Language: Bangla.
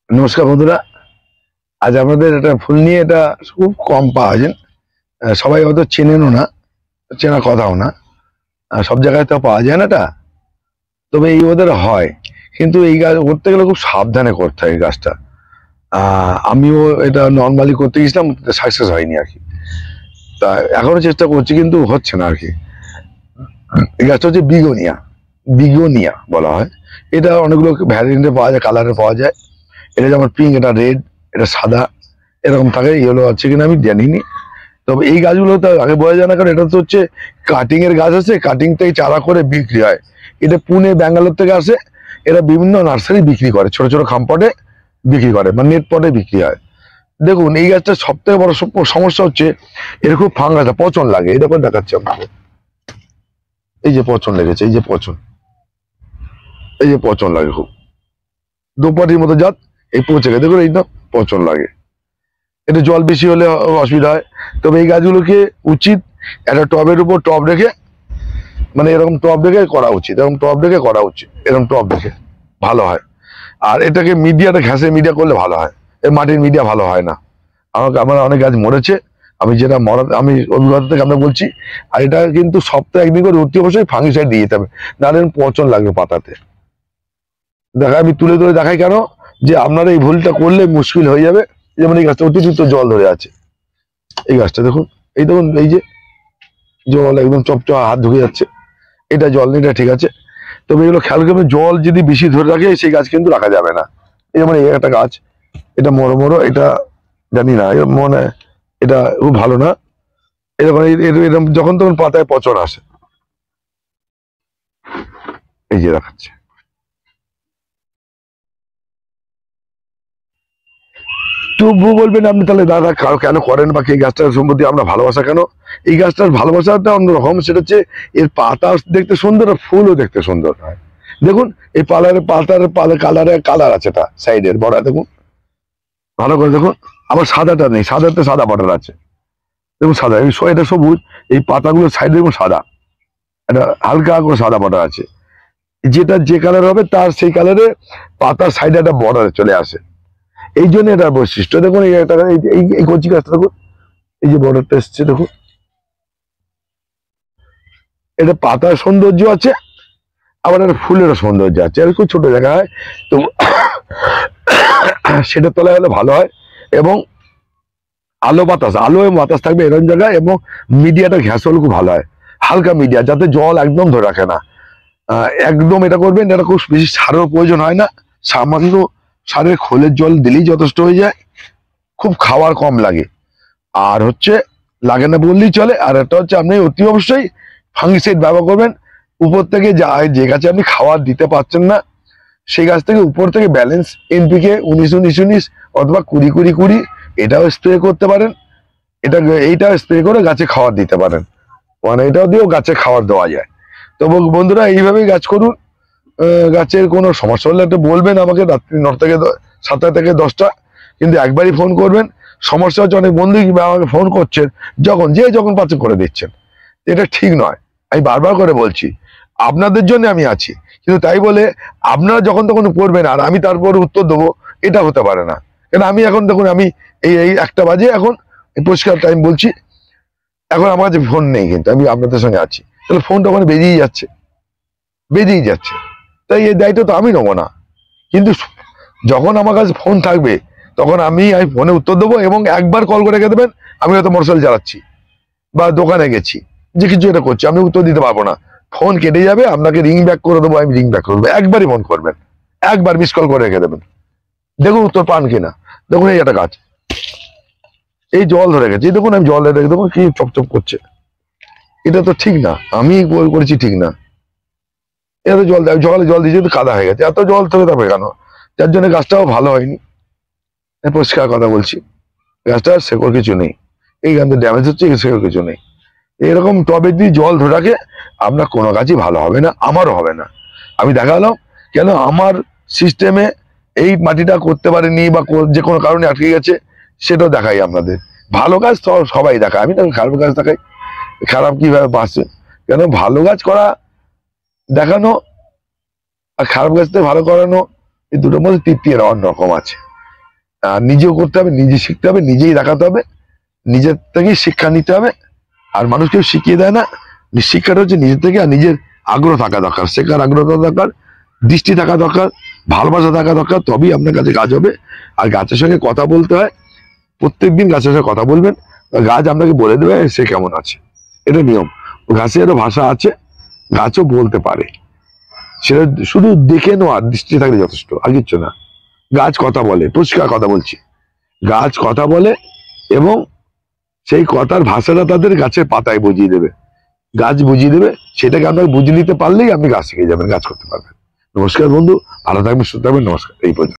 নমস্কার বন্ধুরা। আজ আমাদের একটা ফুল নিয়ে, এটা খুব কম পাওয়া যায়, সবাই হয়তো চেনেনও না, চেনা কথাও না, সব জায়গায় তো পাওয়া যায় না এটা। তবে এই ওদের হয়, কিন্তু এই গাছ করতে গেলে খুব সাবধানে করতে হয় এই গাছটা। আমিও এটা নর্মালি করতে গেছিলাম, সাকসেস হয়নি আর কি। তা এখনো চেষ্টা করছি, কিন্তু হচ্ছে না আর কি। এই গাছটা হচ্ছে বিগোনিয়া, বিগোনিয়া বলা হয়। এটা অনেকগুলো ভ্যারিয়েন্টে পাওয়া যায়, কালারে পাওয়া যায়। এটা যেমন পিঙ্ক, এটা রেড, এটা সাদা, এরকম থাকে। ইয়েলো আছে কিনা আমি জানিনি। তবে এই গাছগুলো তো আগে বোঝা যায় না, কারণ এটা তো হচ্ছে কাটিং এর গাছ আছে, কাটিং থেকে চারা করে বিক্রি হয়। এটা পুনে ব্যাঙ্গালোর থেকে আসে। এরা বিভিন্ন নার্সারি বিক্রি করে, ছোট ছোট খামপটে বিক্রি করে, মানে নেট পটে বিক্রি হয়। দেখুন, এই গাছটা সব থেকে বড় সমস্যা হচ্ছে এর খুব ফাঙ্গাস, পচন লাগে। এটা করে দেখাচ্ছে আপনাকে, এই যে পচন লেগেছে, এই যে পচন, এই যে পচন লাগে খুব, দোপাটির মতো জাত। এই পচে গেছে, দেখুন এইটা পচন লাগে। এটা জল বেশি হলে অসুবিধা হয়। তবে এই গাছগুলোকে উচিত একটা টবের উপর টব রেখে, মানে এরকম টব রেখে করা উচিত, এরকম টব রেখে করা উচিত, এরকম টব রেখে ভালো হয়। আর এটাকে মিডিয়াটা, ঘাসের মিডিয়া করলে ভালো হয়, এর মাটির মিডিয়া ভালো হয় না। আমার অনেক গাছ মরেছে, আমি যেটা আমি অভিজ্ঞতা থেকে আমরা বলছি। আর এটা কিন্তু সপ্তাহে একদিন করে অতি অবশ্যই ফাঙ্গিসাইড দিয়ে যেতে হবে, নাহলে পচন লাগবে পাতাতে। দেখা, আমি তুলে তুলে দেখাই কেন, যে আপনারা এই ভুলটা করলে মুশকিল হয়ে যাবে। যেমন এই গাছটা অতিরিক্ত জল ধরে আছে, এই গাছটা দেখুন, এই দেখুন, এই যে জল একদম চপচপ, হাত ঢুকে যাচ্ছে। এটা জল নেই, এটা ঠিক আছে। তবে এগুলো খেয়াল করবে, জল যদি বেশি ধরে রাখে সেই গাছ কিন্তু রাখা যাবে না। এই যেমন এই একটা গাছ, এটা মরো মরো, এটা জানি না, মনে এটা খুব ভালো না। এরকম এরকম যখন তখন পাতায় পচন আসে, এই যে দেখাচ্ছে। তবু বলবেন আপনি, তাহলে দাদা কেন করেন, বা এই গাছটার সম্বন্ধে আমরা ভালোবাসা কেন? এই গাছটার ভালোবাসাটা অন্যরকম। সেটা হচ্ছে এর পাতা দেখতে সুন্দর, আর ফুলও দেখতে সুন্দর হয়। দেখুন, এই পাতার কালার আছে, এটা সাইডের বড় দেখুন, ভালো করে দেখুন। আবার সাদাটা নেই, সাদাতে সাদা বর্ডার আছে, দেখুন সাদা, এটা সবুজ। এই পাতাগুলো সাইডে দেখুন সাদা, এটা হালকা করে সাদা বর্ডার আছে। যেটা যে কালার হবে তার সেই কালারে পাতার সাইডে একটা বর্ডার চলে আসে। এই জন্য এটার বৈশিষ্ট্য। দেখুন এই কচি গাছটা দেখুন, এই যে বর্ডারটা এসছে দেখুন, এটা পাতার সৌন্দর্য আছে, আবার একটা ফুলেরও সৌন্দর্য আছে। আর খুব ছোট জায়গা হয় তো সেটা তলায় হলে ভালো হয়। এবং আলো এবং বাতাস থাকবে এরকম জায়গায়, এবং মিডিয়াটা ঘ্যাস হলে খুব ভালো হয়, হালকা মিডিয়া, যাতে জল একদম ধরে রাখে না। একদম এটা করবেন, এটা খুব বেশি সারের প্রয়োজন হয় না। সামান্য সারের খোলের জল দিলেই যথেষ্ট হয়ে যায়, খুব খাওয়ার কম লাগে। আর হচ্ছে লাগে না বললেই চলে। আর একটা হচ্ছে, আপনি অতি অবশ্যই ফাঙ্গিসাইড ব্যবহার করবেন। উপর থেকে যে গাছে আপনি খাবার দিতে পারছেন না, সেই গাছ থেকে উপর থেকে ব্যালেন্স এনপিকে 19-19-19 অথবা 20-20-20 এটাও স্প্রে করতে পারেন। এইটাও স্প্রে করে গাছে খাবার দিতে পারেন, মানে এটাও দিয়েও গাছে খাবার দেওয়া যায়। তো বন্ধুরা, এইভাবেই গাছ করুন। গাছের কোনো সমস্যা হলে একটু বলবেন আমাকে, রাত্রি 9টা থেকে 7টা থেকে 10টা, কিন্তু একবারই ফোন করবেন। সমস্যা হচ্ছে, অনেক বন্ধু আমাকে ফোন করছেন, যখন পাচ্ছে করে দিচ্ছেন। এটা ঠিক নয়, আমি বারবার করে বলছি, আপনাদের জন্য আমি আছি। কিন্তু তাই বলে আপনারা যখন তখন করবেন আর আমি তারপর উত্তর দেবো, এটা হতে পারে না। কেন, আমি এখন দেখুন, আমি এই 1টা বাজে এখন, পরিষ্কার টাইম বলছি, এখন আমার কাছে ফোন নেই, কিন্তু আমি আপনাদের সঙ্গে আছি। তাহলে ফোনটা ওখানে বেরিয়েই যাচ্ছে। তাই এই দায়িত্ব তো আমি নেবো না। কিন্তু যখন আমার কাছে ফোন থাকবে, তখন আমি ফোনে উত্তর দেবো। এবং একবার কল করে রেখে দেবেন, আমি হয়তো মোটরসাইকেল চালাচ্ছি বা দোকানে গেছি, যে কিছু এটা করছি, আমি উত্তর দিতে পারবো না। ফোন কেটে যাবে, আপনাকে রিং ব্যাক করে দেবো, আমি রিং ব্যাক করে দেবো। একবারই ফোন করবেন, একবার মিস কল করে রেখে দেবেন, দেখুন উত্তর পান কিনা। দেখুন, এই একটা গাছ, এই জল ধরে গেছে, দেখুন আমি জল রেখে দেবো, কি চপচপ করছে। এটা তো ঠিক না, আমি করেছি ঠিক না। এত জল দিয়েছে তো কাদা হয়ে গেছে, এত জল থেকে তবে কেন, যার জন্য গাছটাও ভালো হয়নি। পরিষ্কার কথা বলছি, গাছটার শেকড় কিছু নেই, এই গাছটা ড্যামেজ হচ্ছে, শেকড় কিছু নেই। এরকম টবে যদি জল ধরে রাখে, আপনার কোনো গাছই ভালো হবে না, আমারও হবে না। আমি দেখালাম কেন, আমার সিস্টেমে এই মাটিটা করতে পারেনি, বা যে কোনো কারণে আটকে গেছে, সেটাও দেখাই আপনাদের। ভালো গাছ তো সবাই দেখায়, আমি তাকে খারাপ গাছ দেখাই, খারাপ কিভাবে বাঁচছে। কেন, ভালো গাছ করা দেখানো আর খারাপ গাছ থেকে ভালো করানো, এই দুটোর মধ্যে তৃপ্তি অন্যরকম আছে। নিজেও করতে হবে, নিজে শিখতে হবে, নিজেই দেখাতে হবে, নিজের থেকেই শিক্ষা নিতে হবে। আর মানুষ কেউ শিখিয়ে দেয় না, শিক্ষাটা হচ্ছে নিজের থেকে। আর নিজের আগ্রহ থাকা দরকার, শেখার আগ্রহ দরকার, দৃষ্টি থাকা দরকার, ভালোবাসা থাকা দরকার, তবেই আপনার কাছে গাছ হবে। আর গাছের সঙ্গে কথা বলতে হয়, প্রত্যেকদিন গাছের সঙ্গে কথা বলবেন, গাছ আপনাকে বলে দেবে সে কেমন আছে। এটা নিয়ম। গাছেরও ভাষা আছে, গাছও বলতে পারে, সেটা শুধু দেখে নেওয়া, দৃষ্টি থাকলে যথেষ্ট, আর কিচ্ছু না। গাছ কথা বলে, পরিষ্কার কথা বলছি, গাছ কথা বলে, এবং সেই কথার ভাষাটা তাদের গাছের পাতায় বুঝিয়ে দেবে, গাছ বুঝিয়ে দেবে। সেটাকে আপনাকে বুঝিয়ে নিতে পারলেই আপনি গাছ শিখে যাবেন, গাছ করতে পারবেন। নমস্কার বন্ধু, ভালো থাকবেন, সুস্থ থাকবেন। নমস্কার, এই পর্যন্ত।